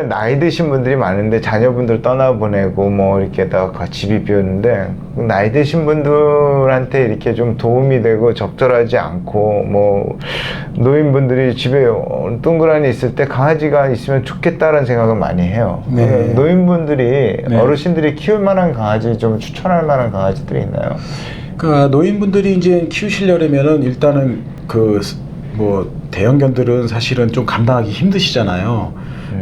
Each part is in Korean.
나이 드신 분들이 많은데 자녀분들 떠나보내고 뭐 이렇게다가 집이 비었는데 나이 드신 분들한테 이렇게 좀 도움이 되고 적절하지 않고 뭐 노인분들이 집에 둥그러니 있을 때 강아지가 있으면 좋겠다라는 생각을 많이 해요. 네. 노인분들이 네. 어르신들이 키울 만한 강아지 좀 추천할 만한 강아지들이 있나요? 그러니까 노인분들이 이제 키우시려면은 일단은 그 뭐 대형견들은 사실은 좀 감당하기 힘드시잖아요.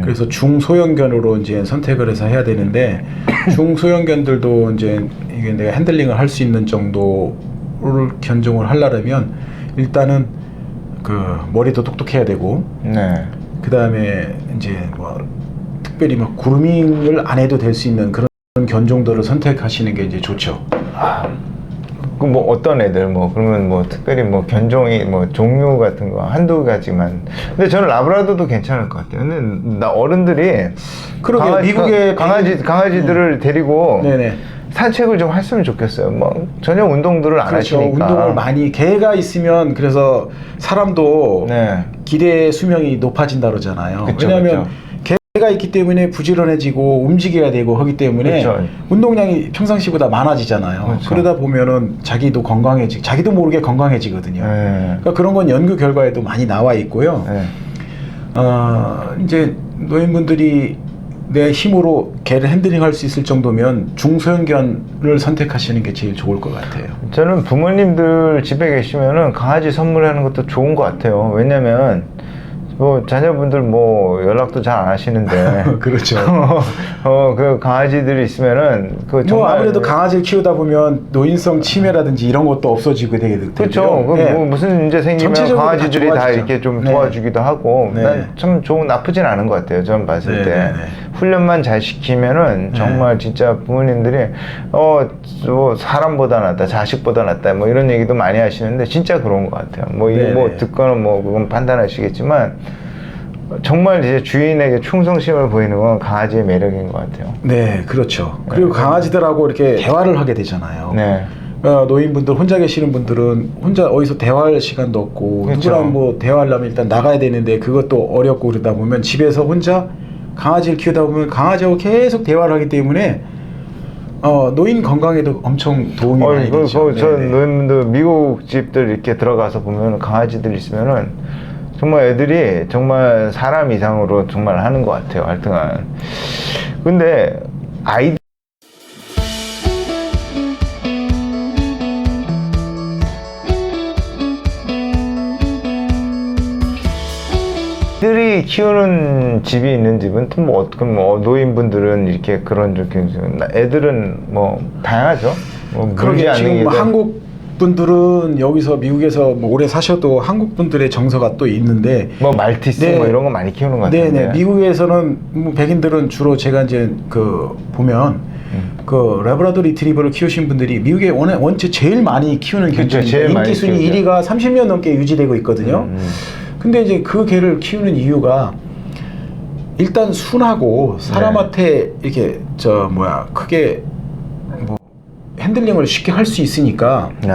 그래서 중소형견으로 이제 선택을 해서 해야 되는데 중소형견들도 이제 이게 내가 핸들링을 할 수 있는 정도를 견종을 하려면 일단은 그 머리도 똑똑해야 되고 네. 그 다음에 이제 뭐 특별히 막 그루밍을 안 해도 될 수 있는 그런 견종들을 선택하시는 게 이제 좋죠. 그 뭐 어떤 애들 뭐 그러면 뭐 특별히 뭐 견종이 뭐 종류 같은 거 한두 가지만. 근데 저는 라브라도도 괜찮을 것 같아요. 근데 나 어른들이 그러게요. 미국의 강아지들을 데리고 네네. 산책을 좀 했으면 좋겠어요. 뭐 전혀 운동들을 안 그렇죠. 하시니까. 운동을 많이 개가 있으면 그래서 사람도 네. 기대 수명이 높아진다 그러잖아요. 그쵸, 왜냐하면 그쵸. 개가 있기 때문에 부지런해지고 움직여야 되고 하기 때문에 그쵸. 운동량이 평상시보다 많아지잖아요. 그쵸. 그러다 보면은 자기도 자기도 모르게 건강해지거든요. 네. 그러니까 그런 건 연구 결과에도 많이 나와 있고요. 네. 이제 노인분들이 내 힘으로 개를 핸들링할 수 있을 정도면 중소형견을 선택하시는 게 제일 좋을 것 같아요. 저는 부모님들 집에 계시면은 강아지 선물하는 것도 좋은 것 같아요. 왜냐면 뭐 자녀분들 뭐 연락도 잘 안 하시는데 그렇죠. 그 강아지들이 있으면은 그 정말 아무래도 강아지를 키우다 보면 노인성 치매라든지 이런 것도 없어지게 되거든요. 그렇죠. 네. 뭐 무슨 문제 생기면 전체적으로 강아지들이 다 다 좋아지죠. 이렇게 좀 네. 도와주기도 하고 네. 난 참 나쁘진 않은 것 같아요. 저는 봤을 네, 때 네, 네. 훈련만 잘 시키면은 정말 진짜 부모님들이 뭐 사람보다 낫다, 자식보다 낫다 뭐 이런 얘기도 많이 하시는데 진짜 그런 것 같아요. 뭐 이거 네, 뭐 네. 듣거나 뭐 그건 판단하시겠지만 정말 이제 주인에게 충성심을 보이는 건 강아지의 매력인 것 같아요. 네, 그렇죠. 그리고 강아지들하고 이렇게 대화를 하게 되잖아요. 네. 노인분들 혼자 계시는 분들은 혼자 어디서 대화할 시간도 없고 그렇죠. 누구랑 뭐 대화하려면 일단 나가야 되는데 그것도 어렵고 그러다 보면 집에서 혼자 강아지를 키우다 보면 강아지하고 계속 대화를 하기 때문에 노인 건강에도 엄청 도움이 많이 되죠. 저 노인분들 미국 집들 이렇게 들어가서 보면 강아지들 있으면은 정말 애들이 정말 사람 이상으로 정말 하는 것 같아요. 하여튼간. 근데 아이들이 키우는 집이 있는 집은 또 뭐 어떻게 뭐 노인분들은 이렇게 그런 좀 애들은 뭐 다양하죠. 뭐 그러게 지금 한국 분들은 여기서 미국에서 뭐 오래 사셔도 한국 분들의 정서가 또 있는데 뭐 말티스 네. 뭐 이런 거 많이 키우는 것 같은데. 네네. 미국에서는 뭐 백인들은 주로 제가 이제 그 보면 그 라브라도 리트리버를 키우신 분들이 미국에 원체 제일 많이 키우는 그쵸, 견종인데 제일 많이 인기 순위 키우죠. 1위가 30년 넘게 유지되고 있거든요. 근데 이제 그 개를 키우는 이유가 일단 순하고 사람한테 이렇게 크게 뭐 핸들링을 쉽게 할 수 있으니까. 네.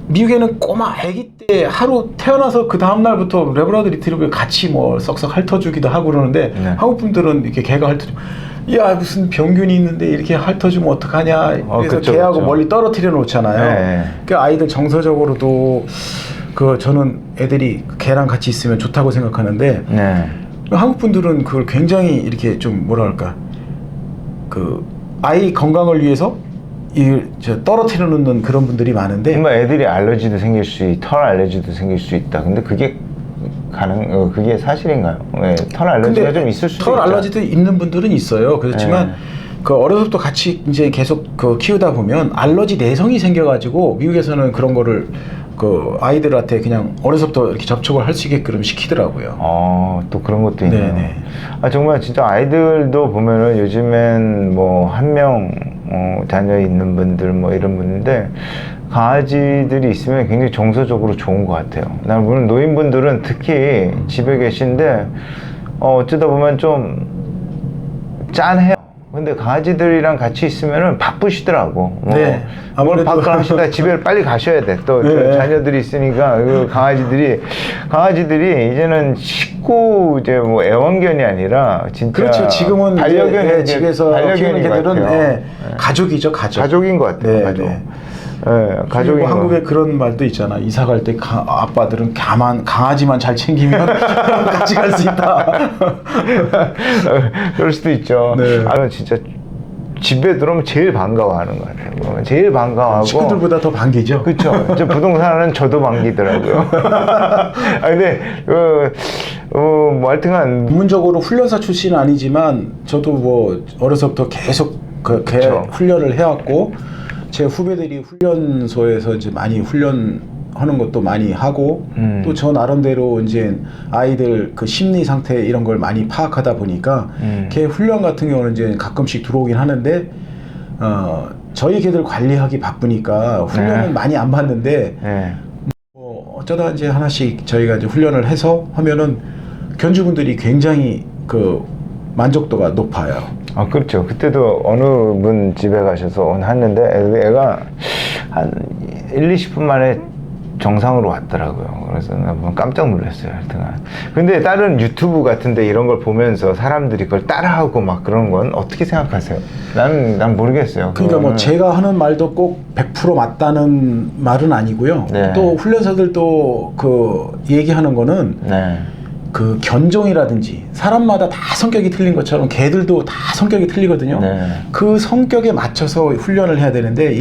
미국에는 꼬마 아기 때 하루 태어나서 그 다음 날부터 라브라도 리트리버를 같이 뭐 썩썩 핥아주기도 하고 그러는데 네. 한국 분들은 이렇게 개가 핥아주면 야 무슨 병균이 있는데 이렇게 핥아주면 어떡하냐 그래서 그쵸, 개하고 그쵸. 멀리 떨어뜨려 놓잖아요. 네. 그 아이들 정서적으로도 저는 애들이 개랑 같이 있으면 좋다고 생각하는데 네. 한국 분들은 그걸 굉장히 이렇게 좀 뭐랄까 아이 건강을 위해서 떨어뜨려 놓는 그런 분들이 많은데 정말 애들이 알러지도 생길 수 털 알러지도 생길 수 있다. 근데 그게 그게 사실인가요? 네, 털 알러지가 좀 있을 수도 있죠. 털 알러지도 있는 분들은 있어요. 그렇지만 어려서부터 같이 이제 계속 키우다 보면 알러지 내성이 생겨가지고 미국에서는 그런 거를 아이들한테 그냥 어려서부터 이렇게 접촉을 할 수 있게끔 시키더라고요. 또 그런 것도 있네요. 네네. 정말 진짜 아이들도 보면은 요즘엔 뭐 한 명 자녀 있는 분들 뭐 이런 분인데 강아지들이 있으면 굉장히 정서적으로 좋은 것 같아요. 난 물론 노인분들은 특히 집에 계신데 어쩌다 보면 좀 짠해요. 근데 강아지들이랑 같이 있으면은 바쁘시더라고. 네. 아무래도 아무래도 밖을 하시다 집에 빨리 가셔야 돼. 또 네. 자녀들이 있으니까 그 강아지들이 이제는 식구 이제 뭐 애완견이 아니라 진짜 그렇죠. 지금은 반려견 이제, 집에서 키우는 개들은 같아요. 가족이죠, 가족. 가족인 것 같아요. 네, 가족. 네. 가족인 그리고 것 한국에 그런 말도 있잖아. 이사 갈 때 아빠들은 강아지만 잘 챙기면 같이 갈 수 있다. 그럴 수도 있죠. 네. 아, 진짜 집에 들어오면 제일 반가워하는 것 같아요. 그러면 제일 반가워하고. 친구들보다 더 반기죠. 그렇죠. 저 부동산은 저도 반기더라고요. 아 근데 뭐 하여튼간 전문적으로 훈련사 출신은 아니지만 저도 뭐 어려서부터 계속 개 그쵸. 훈련을 해왔고 제 후배들이 훈련소에서 이제 많이 훈련하는 것도 많이 하고 또 저 나름대로 이제 아이들 그 심리 상태 이런 걸 많이 파악하다 보니까 개 훈련 같은 경우는 이제 가끔씩 들어오긴 하는데 저희 개들 관리하기 바쁘니까 훈련은 네. 많이 안 받는데 네. 뭐 어쩌다 이제 하나씩 저희가 이제 훈련을 해서 하면은 견주분들이 굉장히 그 만족도가 높아요. 아 그렇죠. 그때도 어느 분 집에 가셔서 했는데 애가 한 1, 20분 만에 정상으로 왔더라고요. 그래서 나 깜짝 놀랐어요. 하여튼간. 근데 다른 유튜브 같은데 이런 걸 보면서 사람들이 그걸 따라하고 막 그런 건 어떻게 생각하세요? 난 모르겠어요. 그러니까 뭐 그거는. 제가 하는 말도 꼭 100% 맞다는 말은 아니고요. 네. 또 훈련사들도 그 얘기하는 거는 네. 그 견종이라든지 사람마다 다 성격이 틀린 것처럼 개들도 다 성격이 틀리거든요. 네. 그 성격에 맞춰서 훈련을 해야 되는데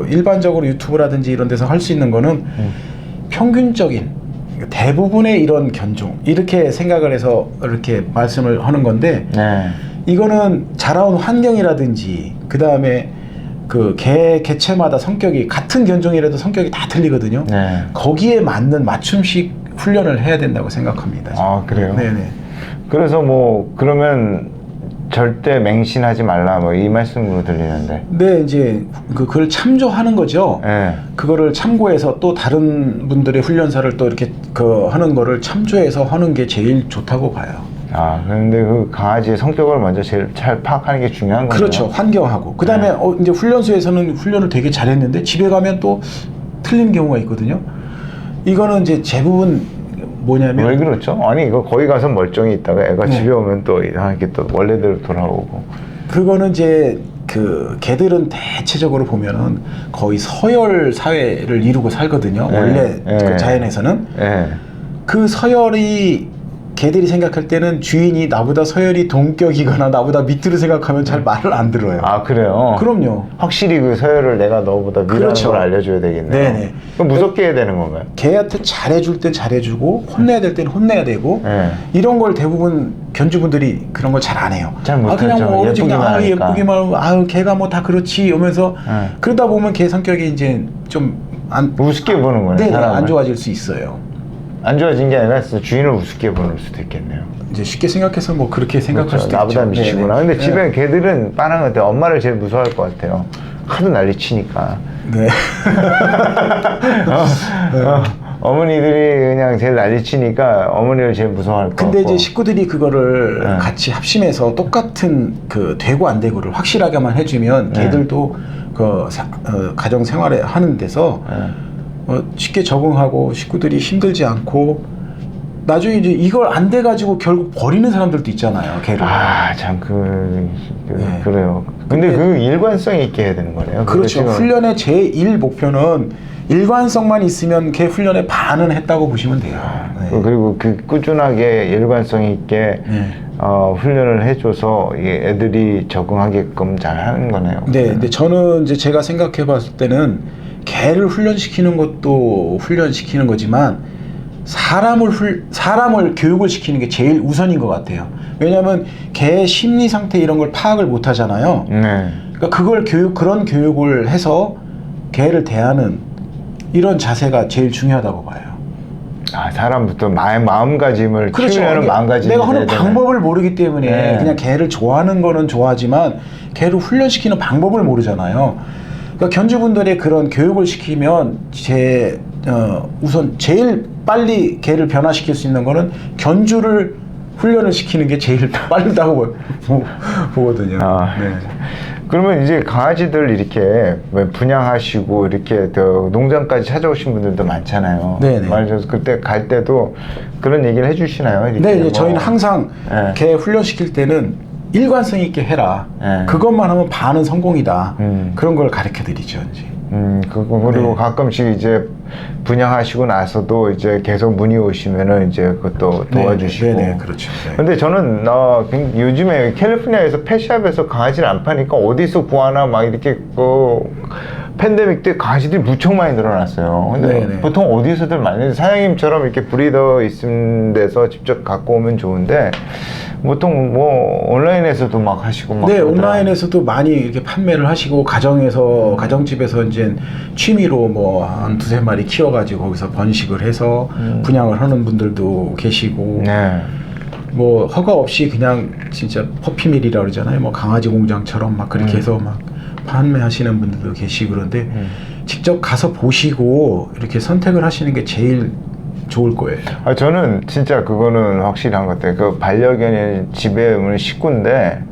일반적으로 유튜브라든지 이런 데서 할 수 있는 거는 평균적인 대부분의 이런 견종 이렇게 생각을 해서 이렇게 말씀을 하는 건데 네. 이거는 자라온 환경이라든지 그 다음에 그 개체마다 성격이 같은 견종이라도 성격이 다 틀리거든요. 네. 거기에 맞는 맞춤식 훈련을 해야 된다고 생각합니다. 아 그래요? 네네. 그래서 뭐 그러면 절대 맹신하지 말라 뭐 이 말씀으로 들리는데. 근데 이제 그걸 참조하는 거죠. 네. 그거를 참고해서 또 다른 분들의 훈련사를 또 이렇게 하는 거를 참조해서 하는 게 제일 좋다고 봐요. 아 그런데 그 강아지의 성격을 먼저 제일 잘 파악하는 게 중요한 거죠. 그렇죠. 환경하고 그 다음에 이제 훈련소에서는 훈련을 되게 잘했는데 집에 가면 또 틀린 경우가 있거든요. 이거는 이제 대부분 뭐냐면 왜 그렇죠? 아니 이거 거기 가서 멀쩡히 있다가 애가 집에 오면 또 이상하게 또 원래대로 돌아오고. 그거는 이제 그 개들은 대체적으로 보면은 거의 서열 사회를 이루고 살거든요. 네, 원래 네. 그 자연에서는 예. 그 서열이 개들이 생각할 때는 주인이 나보다 서열이 동격이거나 나보다 밑으로 생각하면 잘 말을 안 들어요. 아 그래요? 그럼요. 확실히 그 서열을 내가 너보다 위라는 그렇죠. 걸 알려줘야 되겠네요. 네네. 그럼 무섭게 해야 되는 건가요? 개한테 잘해줄 땐 잘해주고 혼내야 될 땐 혼내야 되고 네. 이런 걸 대부분 견주분들이 그런 걸 잘 안 해요. 잘 못하죠. 그냥 뭐 어르신 그냥 예쁘기만 하니까. 예쁘기만 하고 아유 걔가 뭐 다 그렇지 이러면서 네. 그러다 보면 개 성격이 이제 좀 안 우습게 보는 거네. 네, 사람을. 안 좋아질 수 있어요. 안 좋아질 게 아니라 진짜 주인을 우습게 보는 수도 있겠네요. 이제 쉽게 생각해서 뭐 그렇게 생각할 그렇죠. 수도 나보다 있죠. 미치구나. 네네. 근데 집에 개들은 빠른 것 같아요. 엄마를 제일 무서워할 것 같아요. 하도 난리 치니까. 네. 어머니들이 그냥 제일 난리 치니까 어머니를 제일 무서워할 것 근데 같고. 이제 식구들이 그거를 네. 같이 합심해서 똑같은 그 되고 안 되고를 확실하게만 해주면 네. 걔들도 그 가정 생활에 하는 데서 쉽게 적응하고 식구들이 힘들지 않고 나중에 이제 이걸 안 돼 가지고 결국 버리는 사람들도 있잖아요. 개를. 아, 참, 네. 그래요. 근데 그 일관성 있게 해야 되는 거네요. 그렇죠. 지금- 훈련의 제1 목표는 일관성만 있으면 개 훈련에 반은 했다고 보시면 돼요. 네. 그리고 그 꾸준하게 일관성 있게 네. 훈련을 해줘서 이 애들이 적응하게끔 잘 하는 거네요. 네, 근데 저는 이제 제가 생각해 봤을 때는 개를 훈련시키는 것도 훈련시키는 거지만 사람을 교육을 시키는 게 제일 우선인 것 같아요. 왜냐하면 개 심리 상태 이런 걸 파악을 못 하잖아요. 네. 그러니까 그런 교육을 해서 개를 대하는 이런 자세가 제일 중요하다고 봐요. 아, 사람부터 마음가짐을 키우려는 마음가짐이 내가 하는 돼야 되네. 방법을 모르기 때문에 네. 그냥 개를 좋아하는 거는 좋아하지만 개를 훈련시키는 방법을 모르잖아요. 그러니까 견주분들의 그런 교육을 시키면 우선 제일 빨리 개를 변화시킬 수 있는 거는 견주를 훈련을 시키는 게 제일 빠르다고 보거든요. 아. 네. 그러면 이제 강아지들 이렇게 분양하시고 이렇게 저 농장까지 찾아오신 분들도 많잖아요. 네네. 말해서 그때 갈 때도 그런 얘기를 해주시나요? 이렇게 네, 이제 뭐. 저희는 항상 네. 개 훈련시킬 때는 일관성 있게 해라. 네. 그것만 하면 반은 성공이다. 음. 그런 걸 가르쳐 드리죠, 이제. 그리고 네. 가끔씩 이제 분양하시고 나서도 이제 계속 문의 오시면은 이제 그것도 도와주시고. 네, 그렇죠. 네. 근데 저는 요즘에 캘리포니아에서 펫샵에서 강아지를 안 파니까 어디서 구하나 막 이렇게 팬데믹 때 강아지들이 무척 많이 늘어났어요. 근데 네네. 보통 어디서들 많이 사장님처럼 이렇게 브리더 있는 데서 직접 갖고 오면 좋은데 보통 뭐 온라인에서도 막 하시고 막 네, 그러더라고요. 온라인에서도 많이 이렇게 판매를 하시고 가정집에서 이제 취미로 뭐 한 두세 마리 키워가지고 거기서 번식을 해서 분양을 하는 분들도 계시고 네. 뭐 허가 없이 그냥 진짜 퍼피밀이라 그러잖아요. 뭐 강아지 공장처럼 막 그렇게 해서 막 판매하시는 분들도 계시고 그런데 직접 가서 보시고 이렇게 선택을 하시는 게 제일 좋을 거예요. 저는 진짜 그거는 확실한 것 같아요. 그 반려견이 집에 오는 식구인데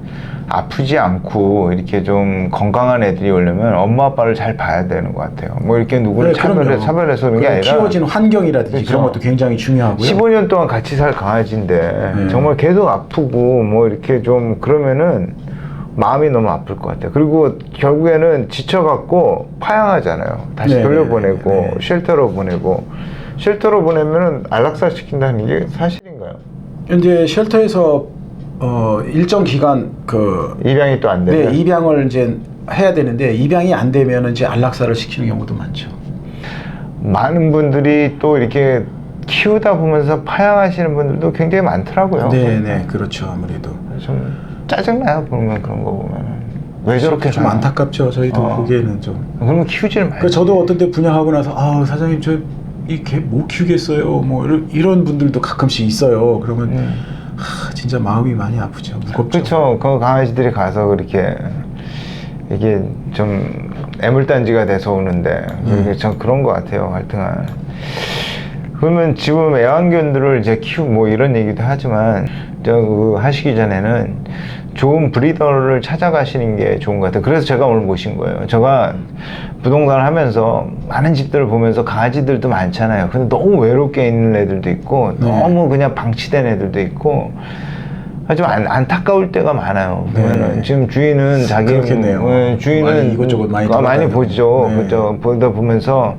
아프지 않고 이렇게 좀 건강한 애들이 오려면 엄마 아빠를 잘 봐야 되는 것 같아요. 뭐 이렇게 누구를 그럼요. 차별해서 그런 게 아니라 키워진 환경이라든지 그렇죠. 그런 것도 굉장히 중요하고요. 15년 동안 같이 살 강아지인데 정말 계속 아프고 뭐 이렇게 좀 그러면은 마음이 너무 아플 것 같아요. 그리고 결국에는 지쳐갖고 파양하잖아요. 다시 네, 돌려보내고 네. 쉘터로 보내고 쉘터로 보내면은 안락사 시킨다는 게 사실인가요? 이제 쉘터에서 일정 기간 입양이 또 안 되면 입양을 이제 해야 되는데 입양이 안 되면 이제 안락사를 시키는 경우도 많죠. 많은 분들이 또 이렇게 키우다 보면서 파양하시는 분들도 굉장히 많더라고요. 네, 그렇죠. 아무래도 좀 짜증나요 보면 그런 거 보면 왜 저렇게 좀 사나? 안타깝죠. 저희도 보기에는 좀. 그러면 키우지를 말고. 저도 어떤 때 분양하고 나서 사장님 저 이 개 못 키우겠어요. 뭐 이런 분들도 가끔씩 있어요. 그러면 진짜 마음이 많이 아프죠. 무겁죠. 그렇죠. 그 강아지들이 가서 그렇게 이게 좀 애물단지가 돼서 오는데 전 그런 것 같아요. 하여튼간. 그러면 지금 애완견들을 이제 뭐 이런 얘기도 하지만 하시기 전에는 좋은 브리더를 찾아가시는 게 좋은 것 같아요. 그래서 제가 오늘 모신 거예요. 제가 부동산을 하면서 많은 집들을 보면서 강아지들도 많잖아요. 근데 너무 외롭게 있는 애들도 있고 너무 그냥 방치된 애들도 있고 하지만 안타까울 때가 많아요. 보면은 지금 주인은 그렇겠네요. 주인은 많이 이것저것 많이 보죠. 네. 그죠. 보다 보면서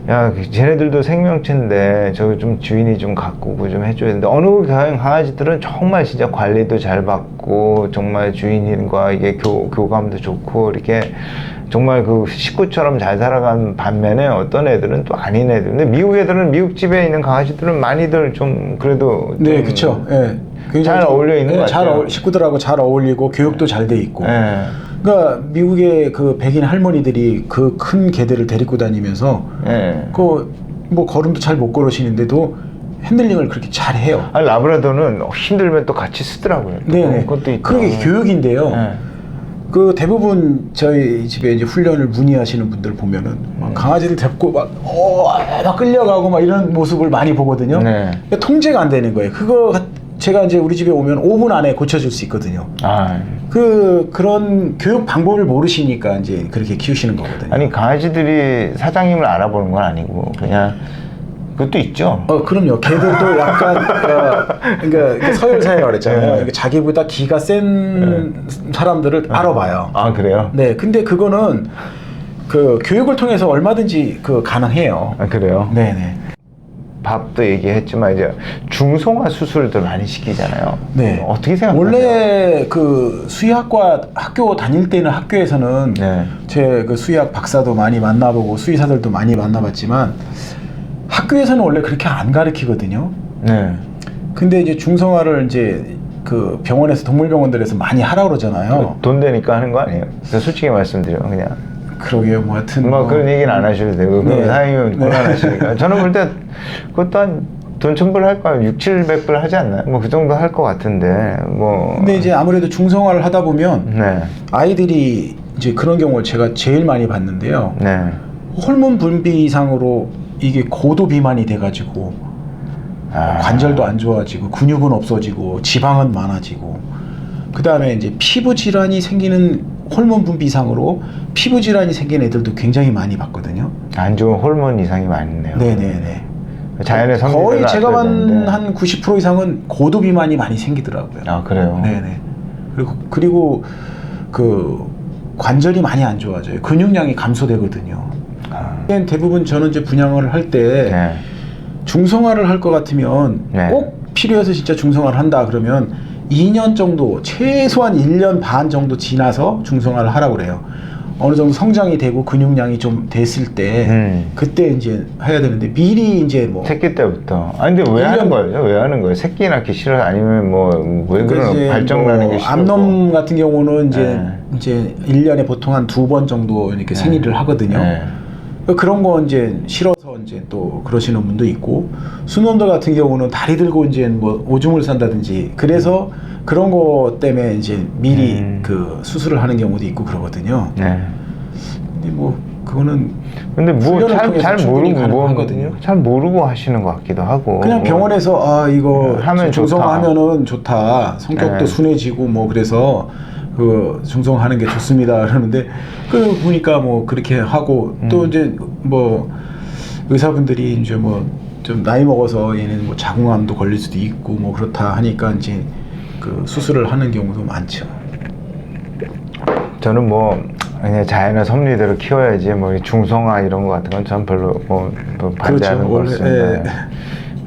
야, 쟤네들도 생명체인데 저거 좀 주인이 좀 가꾸고 좀 해줘야 되는데 어느 강아지들은 정말 진짜 관리도 잘 받고 정말 주인과 이게 교감도 좋고 이렇게 정말 그 식구처럼 잘 살아가는 반면에 어떤 애들은 또 아닌 애들. 근데 미국 애들은 미국 집에 있는 강아지들은 많이들 좀 그래도 네, 그렇죠. 네. 잘 어울려 있는 것 같아요. 식구들하고 잘 어울리고 교육도 잘 돼 있고. 네. 그러니까 미국의 그 백인 할머니들이 그 큰 개들을 데리고 다니면서 네. 뭐 걸음도 잘 못 걸으시는데도 핸들링을 그렇게 잘 해요. 라브라도는 힘들면 또 같이 쓰더라고요. 네, 그것도 있고. 그게 교육인데요. 네. 그 대부분 저희 집에 이제 훈련을 문의하시는 분들 보면은 막 강아지를 데리고 막 끌려가고 막 이런 모습을 많이 보거든요. 네. 그러니까 통제가 안 되는 거예요. 제가 이제 우리 집에 오면 5분 안에 고쳐줄 수 있거든요. 그런 교육 방법을 모르시니까 이제 그렇게 키우시는 거거든요. 아니 강아지들이 사장님을 알아보는 건 아니고 그냥 그것도 있죠. 그럼요. 개들도 약간 그러니까 서열사회라 그랬잖아요. 네. 그러니까 자기보다 기가 센 사람들을 알아봐요. 아 그래요? 네, 근데 그거는 그 교육을 통해서 얼마든지 가능해요. 아 그래요? 네네. 밥도 얘기했지만 이제 중성화 수술들 많이 시키잖아요. 네. 어떻게 생각하세요? 원래 그 수의학과 학교 다닐 때는 학교에서는 네. 제 그 수의학 박사도 많이 만나보고 수의사들도 많이 만나봤지만 학교에서는 원래 그렇게 안 가르치거든요. 네. 근데 이제 중성화를 이제 그 병원에서 동물병원들에서 많이 하라고 그러잖아요. 돈 되니까 하는 거 아니에요? 솔직히 말씀드리면 그냥. 그러게요. 뭐 하여튼 뭐 그런 얘기는 안 하셔도 되고 네. 사장님은 곤란하시니까 저는 볼 때 그것도 한 돈 1,000불 할 거예요. 600, 700불 하지 않나요? 뭐 그 정도 할 것 같은데 뭐. 근데 이제 아무래도 중성화를 하다 보면 네. 아이들이 이제 그런 경우를 제가 제일 많이 봤는데요. 네. 호르몬 분비 이상으로 이게 고도 비만이 돼가지고 관절도 안 좋아지고 근육은 없어지고 지방은 많아지고 그 다음에 이제 피부 질환이 생기는 호르몬 분비 이상으로 피부 질환이 생기는 애들도 굉장히 많이 봤거든요. 안 좋은 호르몬 이상이 많네요. 네네네. 자연의 섭리대로 거의 제가 놔둬야 본 되는데. 한 90% 이상은 고도 비만이 많이 생기더라고요. 아, 그래요? 네네. 그리고 그 관절이 많이 안 좋아져요. 근육량이 감소되거든요. 대부분 저는 이제 분양을 할 때 네. 중성화를 할 것 같으면 네. 꼭 필요해서 진짜 중성화를 한다 그러면 2년 정도 최소한 1년 반 정도 지나서 중성화를 하라고 그래요. 어느 정도 성장이 되고 근육량이 좀 됐을 때 그때 이제 해야 되는데 미리 이제 뭐 새끼 때부터. 아니 근데 왜 하는 거예요? 왜 하는 거예요? 새끼 낳기 싫어? 아니면 뭐 왜 그런 이제 발정나는 게 싫어? 암놈 같은 경우는 네. 이제 1년에 보통 한 2번 정도 이렇게 생리를 하거든요. 네. 그런 거 이제 싫어서 이제 또 그러시는 분도 있고 순놈들 같은 경우는 다리 들고 이제 뭐 오줌을 싼다든지 그래서 그런 거 때문에 이제 미리 그 수술을 하는 경우도 있고 그러거든요. 네. 근데 뭐 그거는 근데 뭐 훈련을 잘 통해서 충분히 모르고 가능하거든요. 잘 모르고 하시는 것 같기도 하고. 그냥 병원에서 아 이거 하면 중성화하면은 좋다. 성격도 네. 순해지고 뭐 그래서 그 중성화하는 게 좋습니다. 그러는데 그 보니까 뭐 그렇게 하고 또 이제 뭐 의사분들이 이제 뭐 좀 나이 먹어서 얘는 뭐 자궁암도 걸릴 수도 있고 뭐 그렇다 하니까 이제 그 수술을 하는 경우도 많죠. 저는 뭐 그냥 자연의 섭리대로 키워야지 뭐 중성화 이런 거 같은 건 전 별로 뭐 반대하는 거 그렇죠. 없습니다. 원래, 예.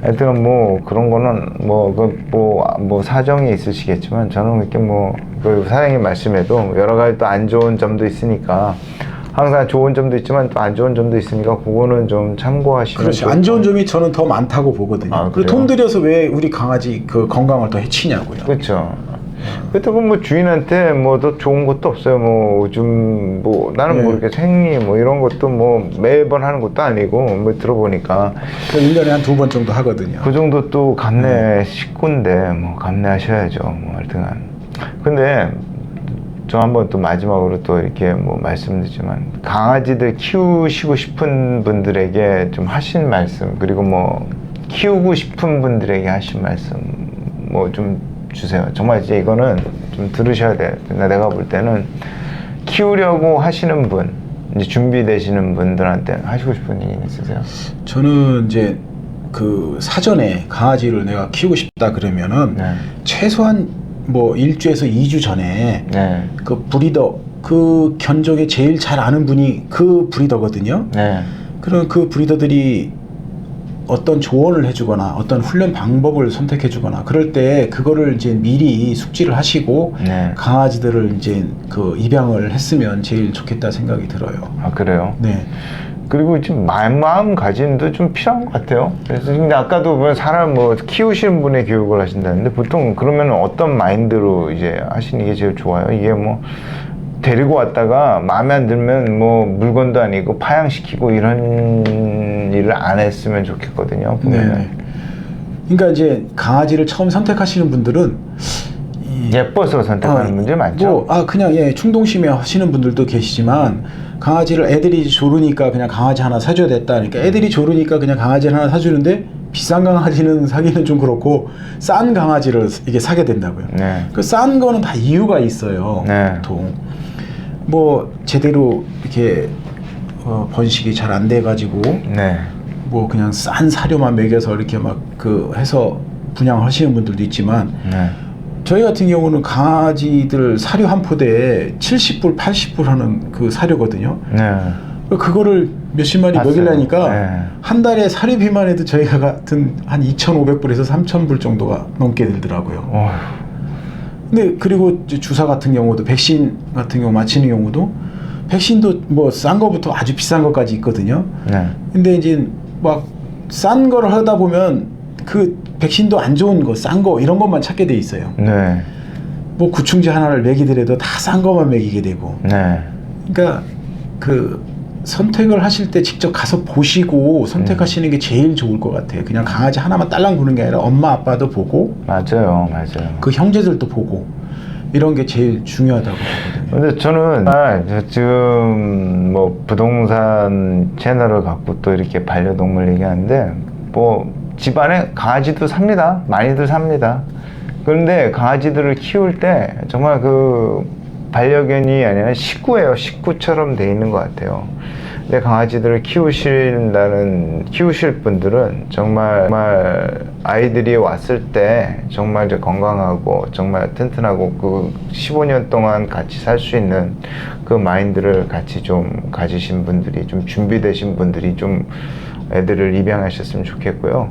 하여튼 뭐 그런 거는 뭐 사정이 있으시겠지만 저는 이렇게 그 사장님 말씀에도 여러 가지 또 안 좋은 점도 있으니까 항상 좋은 점도 있지만 또 안 좋은 점도 있으니까 그거는 좀 참고하시면 그렇죠. 안 좋은 점이 저는 더 많다고 보거든요. 아, 그리고 그래요? 돈 들여서 왜 우리 강아지 그 건강을 더 해치냐고요. 그렇죠. 그렇다고 뭐 주인한테 뭐 더 좋은 것도 없어요. 뭐 요즘 뭐 나는 네. 뭐 이렇게 생리 뭐 이런 것도 뭐 매번 하는 것도 아니고 뭐 들어보니까 그 1년에 한 2번 정도 하거든요. 그 정도 또 감내 식구인데 뭐 감내하셔야죠. 뭐 하여튼간. 근데 저 한번 또 마지막으로 또 이렇게 뭐 말씀드리지만 강아지들 키우시고 싶은 분들에게 좀 하신 말씀 그리고 뭐 키우고 싶은 분들에게 하신 말씀 뭐 좀 주세요. 정말 이제 이거는 좀 들으셔야 돼요. 내가 볼 때는 키우려고 하시는 분 이제 준비되시는 분들한테 하시고 싶은 얘기 있으세요? 저는 이제 그 사전에 강아지를 내가 키우고 싶다 그러면은 네. 최소한 뭐 1주에서 2주 전에 네. 그 브리더 그 견종에 제일 잘 아는 분이 그 브리더거든요. 네. 그럼 그 브리더들이 어떤 조언을 해주거나 어떤 훈련 방법을 선택해주거나 그럴 때 그거를 이제 미리 숙지를 하시고 네. 강아지들을 이제 그 입양을 했으면 제일 좋겠다 생각이 들어요. 아, 그래요? 네. 그리고 지금 마음가짐도 좀 필요한 것 같아요. 그래서 근데 아까도 보면 사람 뭐 키우시는 분의 교육을 하신다는데 보통 그러면 어떤 마인드로 이제 하시는 게 제일 좋아요? 이게 뭐 데리고 왔다가 마음에 안 들면 뭐 물건도 아니고 파양시키고 이런 일을 안 했으면 좋겠거든요. 보면은. 네. 그러니까 이제 강아지를 처음 선택하시는 분들은 예뻐서 선택하는 분들 많죠. 그냥 충동심에 하시는 분들도 계시지만 강아지를 애들이 조르니까 그냥 강아지 하나 사줘야 됐다. 그러니까 애들이 조르니까 그냥 강아지를 하나 사주는데 비싼 강아지는 사기는 좀 그렇고 싼 강아지를 이게 사게 된다고요. 네. 그 싼 거는 다 이유가 있어요. 네. 보통 뭐 제대로 이렇게 번식이 잘 안 돼가지고 네. 뭐 그냥 싼 사료만 먹여서 이렇게 막 그 해서 분양하시는 분들도 있지만 네. 저희 같은 경우는 강아지들 사료 한 포대에 70불, 80불 하는 그 사료거든요. 네. 그거를 몇십 마리 봤어요. 먹이려니까 네. 한 달에 사료비만 해도 저희가 같은 한 2,500불에서 3,000불 정도가 넘게 들더라고요. 어휴. 근데 그리고 이제 주사 같은 경우도 백신 같은 경우 맞히는 경우도 백신도 뭐 싼 거부터 아주 비싼 것까지 있거든요. 네. 근데 이제 막 싼 거를 하다 보면 그 백신도 안 좋은 거, 싼 거 이런 것만 찾게 돼 있어요. 네. 뭐 구충제 하나를 먹이더라도 다 싼 거만 먹이게 되고. 네. 그러니까 그 선택을 하실 때 직접 가서 보시고 선택하시는 게 제일 좋을 것 같아요. 그냥 강아지 하나만 딸랑 보는 게 아니라 엄마 아빠도 보고 맞아요. 맞아요. 그 형제들도 보고 이런 게 제일 중요하다고 보거든요. 근데 저는 저 지금 뭐 부동산 채널을 갖고 또 이렇게 반려동물 얘기하는데 뭐 집안에 강아지도 삽니다. 많이들 삽니다. 그런데 강아지들을 키울 때 정말 그 반려견이 아니라 식구예요. 식구처럼 돼 있는 것 같아요. 근데 강아지들을 키우실 분들은 정말 아이들이 왔을 때 정말 이제 건강하고 정말 튼튼하고 그 15년 동안 같이 살 수 있는 그 마인드를 같이 좀 가지신 분들이, 좀 준비되신 분들이 좀 애들을 입양하셨으면 좋겠고요.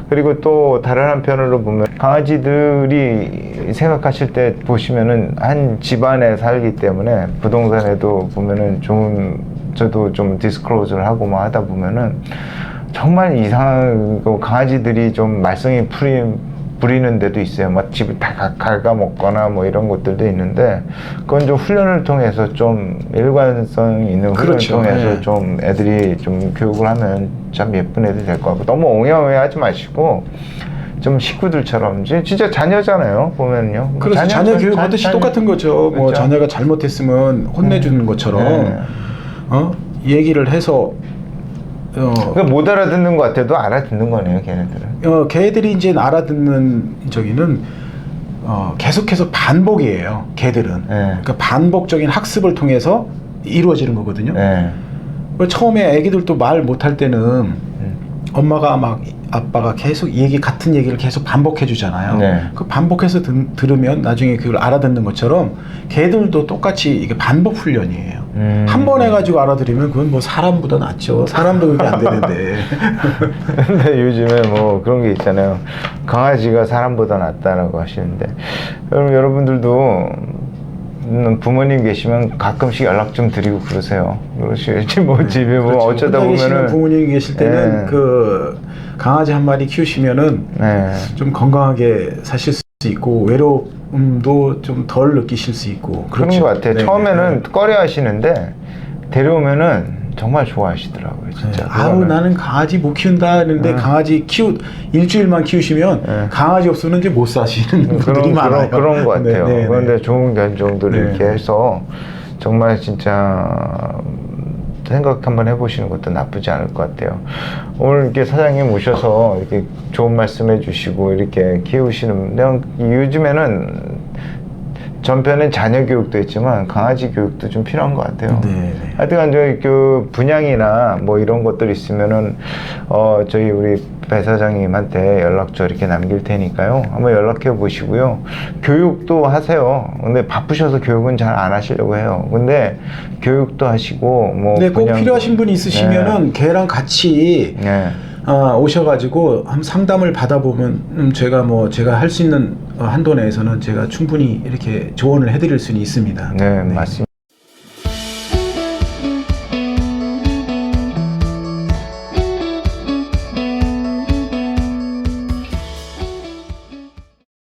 그리고 또 다른 한편으로 보면 강아지들이 생각하실 때 보시면은 한 집안에 살기 때문에 부동산에도 보면은 저도 좀 디스클로즈를 하고 뭐 하다 보면은 정말 이상한 강아지들이 좀 말썽이 부리는 데도 있어요. 막 집을 다 갉아먹거나 뭐 이런 것들도 있는데, 그건 좀 훈련을 통해서 좀 일관성 있는 훈련을 그렇죠. 통해서 네. 좀 애들이 좀 교육을 하면 참 예쁜 애들이 될 것 같고, 너무 옹여옹여 하지 마시고 좀 식구들처럼 진짜 자녀잖아요. 보면요. 그래서 자녀 교육하듯이 똑같은 거죠. 뭐 그렇죠. 자녀가 잘못했으면 혼내주는 것처럼 네. 얘기를 해서 그러니까 못 알아듣는 것 같아도 알아듣는 거네요, 걔네들은. 걔들이 이제 알아듣는 저기는 계속해서 반복이에요. 걔들은. 네. 그러니까 반복적인 학습을 통해서 이루어지는 거거든요. 네. 처음에 애기들도 말 못할 때는 엄마가 막 아빠가 계속 같은 얘기를 계속 반복해 주잖아요. 네. 그 반복해서 들으면 나중에 그걸 알아듣는 것처럼 걔들도 똑같이 이게 반복 훈련이에요. 한 번 해가지고 알아들으면 그건 뭐 사람보다 낫죠. 사람도 그게 안 되는데. 근데 요즘에 뭐 그런 게 있잖아요. 강아지가 사람보다 낫다라고 하시는데, 여러분들도 부모님 계시면 가끔씩 연락 좀 드리고 그러세요. 그러시지 뭐 집에 뭐 그렇죠. 어쩌다 혼자 계시는 보면은 부모님이 계실 때는 네. 그 강아지 한 마리 키우시면은 네. 좀 건강하게 사실 수 있고 외로움도 좀 덜 느끼실 수 있고 그런 그렇죠. 것 같아요. 네, 처음에는 네. 꺼려 하시는데 데려오면은 정말 좋아하시더라고요, 진짜. 네. 아우 나는 강아지 못 키운다 했는데 강아지 일주일만 키우시면 네. 강아지 없으면 이제 못 사시는 분들이 많아요. 그런 것 같아요. 네, 네, 네. 그런데 좋은 견종들을 네. 이렇게 해서 정말 진짜 생각 한번 해보시는 것도 나쁘지 않을 것 같아요. 오늘 이렇게 사장님 오셔서 이렇게 좋은 말씀 해주시고 이렇게 키우시는, 그냥 요즘에는 전편엔 자녀 교육도 있지만 강아지 교육도 좀 필요한 것 같아요. 네. 하여튼간 저희 그 분양이나 뭐 이런 것들 있으면은 저희 우리 배 사장님한테 연락처 이렇게 남길 테니까요. 한번 연락해 보시고요. 교육도 하세요. 근데 바쁘셔서 교육은 잘 안 하시려고 해요. 근데 교육도 하시고 뭐 네, 꼭 분양- 필요하신 분이 있으시면은 걔랑 같이 네. 오셔가지고 한번 상담을 받아보면 제가 할 수 있는 한도 내에서는 제가 충분히 이렇게 조언을 해드릴 수는 있습니다. 네, 맞습니다.